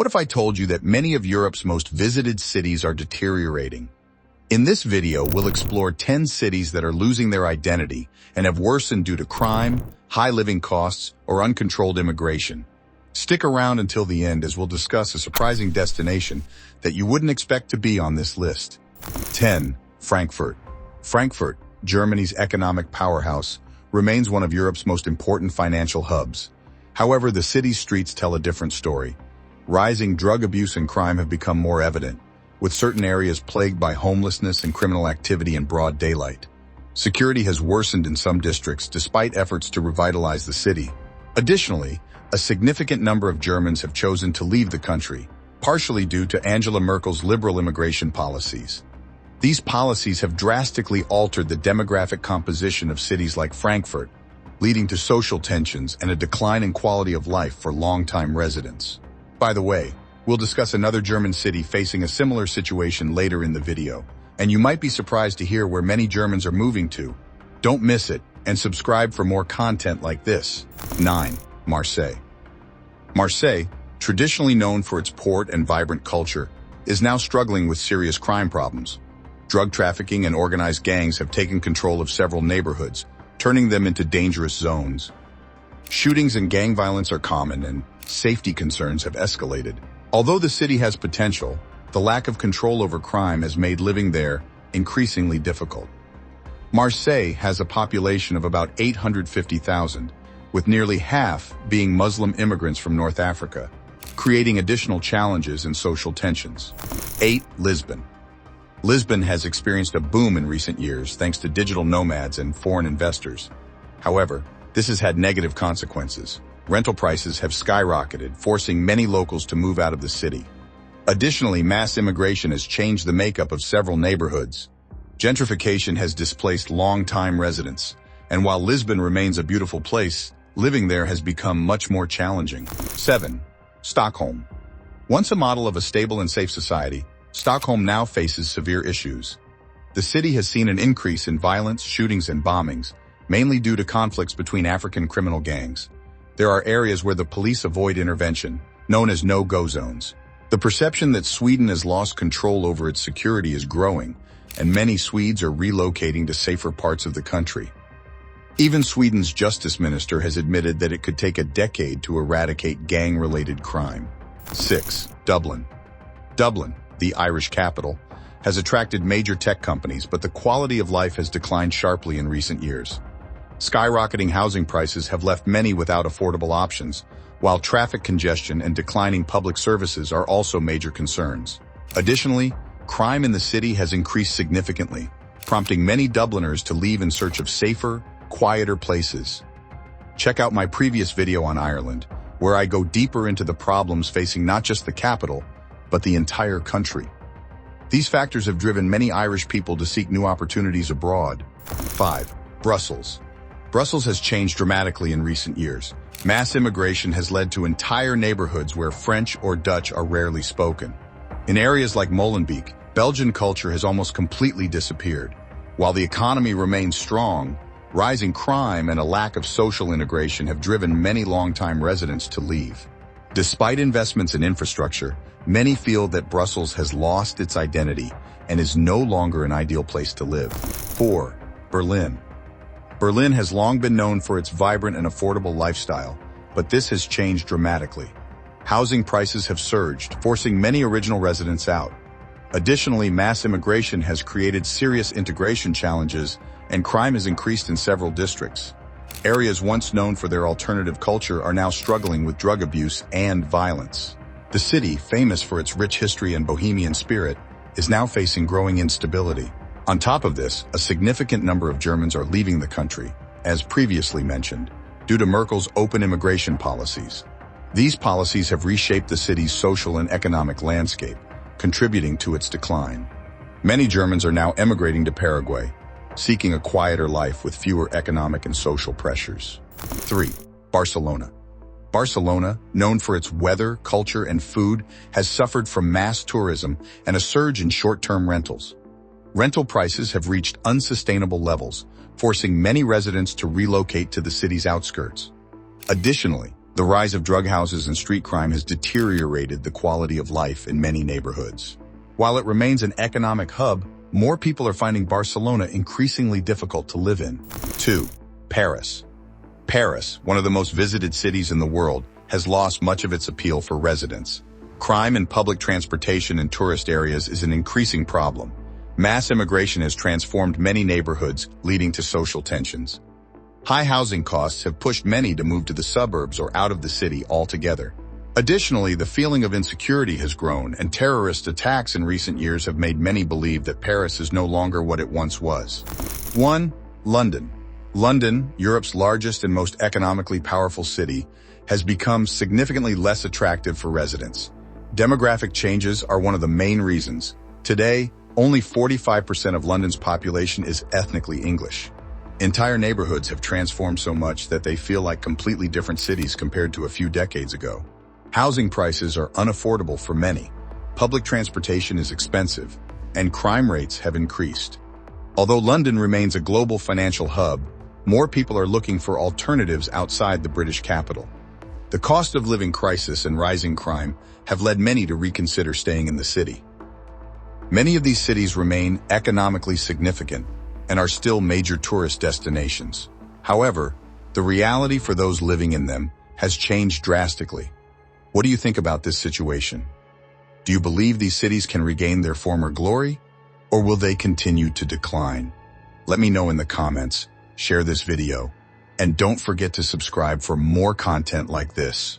What if I told you that many of Europe's most visited cities are deteriorating? In this video, we'll explore 10 cities that are losing their identity and have worsened due to crime, high living costs, or uncontrolled immigration. Stick around until the end as we'll discuss a surprising destination that you wouldn't expect to be on this list. 10. Frankfurt. Frankfurt, Germany's economic powerhouse, remains one of Europe's most important financial hubs. However, the city's streets tell a different story. Rising drug abuse and crime have become more evident, with certain areas plagued by homelessness and criminal activity in broad daylight. Security has worsened in some districts despite efforts to revitalize the city. Additionally, a significant number of Germans have chosen to leave the country, partially due to Angela Merkel's liberal immigration policies. These policies have drastically altered the demographic composition of cities like Frankfurt, leading to social tensions and a decline in quality of life for longtime residents. By the way, we'll discuss another German city facing a similar situation later in the video, and you might be surprised to hear where many Germans are moving to. Don't miss it, and subscribe for more content like this. 9. Marseille. Marseille, traditionally known for its port and vibrant culture, is now struggling with serious crime problems. Drug trafficking and organized gangs have taken control of several neighborhoods, turning them into dangerous zones. Shootings and gang violence are common, and safety concerns have escalated. Although the city has potential, the lack of control over crime has made living there increasingly difficult. Marseille has a population of about 850,000, with nearly half being Muslim immigrants from North Africa, creating additional challenges and social tensions. 8. Lisbon. Lisbon has experienced a boom in recent years thanks to digital nomads and foreign investors. However, this has had negative consequences. Rental prices have skyrocketed, forcing many locals to move out of the city. Additionally, mass immigration has changed the makeup of several neighborhoods. Gentrification has displaced long-time residents, and while Lisbon remains a beautiful place, living there has become much more challenging. 7. Stockholm. Once a model of a stable and safe society, Stockholm now faces severe issues. The city has seen an increase in violence, shootings, and bombings, mainly due to conflicts between African criminal gangs. There are areas where the police avoid intervention, known as no-go zones. The perception that Sweden has lost control over its security is growing, and many Swedes are relocating to safer parts of the country. Even Sweden's justice minister has admitted that it could take a decade to eradicate gang-related crime. 6. Dublin. Dublin, the Irish capital, has attracted major tech companies, but the quality of life has declined sharply in recent years. Skyrocketing housing prices have left many without affordable options, while traffic congestion and declining public services are also major concerns. Additionally, crime in the city has increased significantly, prompting many Dubliners to leave in search of safer, quieter places. Check out my previous video on Ireland, where I go deeper into the problems facing not just the capital, but the entire country. These factors have driven many Irish people to seek new opportunities abroad. 5. Brussels. Brussels has changed dramatically in recent years. Mass immigration has led to entire neighborhoods where French or Dutch are rarely spoken. In areas like Molenbeek, Belgian culture has almost completely disappeared. While the economy remains strong, rising crime and a lack of social integration have driven many longtime residents to leave. Despite investments in infrastructure, many feel that Brussels has lost its identity and is no longer an ideal place to live. 4. Berlin. Berlin has long been known for its vibrant and affordable lifestyle, but this has changed dramatically. Housing prices have surged, forcing many original residents out. Additionally, mass immigration has created serious integration challenges, and crime has increased in several districts. Areas once known for their alternative culture are now struggling with drug abuse and violence. The city, famous for its rich history and bohemian spirit, is now facing growing instability. On top of this, a significant number of Germans are leaving the country, as previously mentioned, due to Merkel's open immigration policies. These policies have reshaped the city's social and economic landscape, contributing to its decline. Many Germans are now emigrating to Paraguay, seeking a quieter life with fewer economic and social pressures. 3. Barcelona. Barcelona, known for its weather, culture, and food, has suffered from mass tourism and a surge in short-term rentals. Rental prices have reached unsustainable levels, forcing many residents to relocate to the city's outskirts. Additionally, the The rise of drug houses and street crime has deteriorated the quality of life in many neighborhoods. While it remains an economic hub, more people are finding Barcelona increasingly difficult to live in. 2. Paris. Paris, one of the most visited cities in the world, has lost much of its appeal for residents. Crime in public transportation in tourist areas is an increasing problem. Mass immigration has transformed many neighborhoods, leading to social tensions. High housing costs have pushed many to move to the suburbs or out of the city altogether. Additionally, the feeling of insecurity has grown, and terrorist attacks in recent years have made many believe that Paris is no longer what it once was. 1. London. London, Europe's largest and most economically powerful city, has become significantly less attractive for residents. Demographic changes are one of the main reasons. Today, only 45% of London's population is ethnically English. Entire neighborhoods have transformed so much that they feel like completely different cities compared to a few decades ago. Housing prices are unaffordable for many, public transportation is expensive, and crime rates have increased. Although London remains a global financial hub, more people are looking for alternatives outside the British capital. The cost of living crisis and rising crime have led many to reconsider staying in the city. Many of these cities remain economically significant and are still major tourist destinations. However, the reality for those living in them has changed drastically. What do you think about this situation? Do you believe these cities can regain their former glory, or will they continue to decline? Let me know in the comments, share this video, and don't forget to subscribe for more content like this.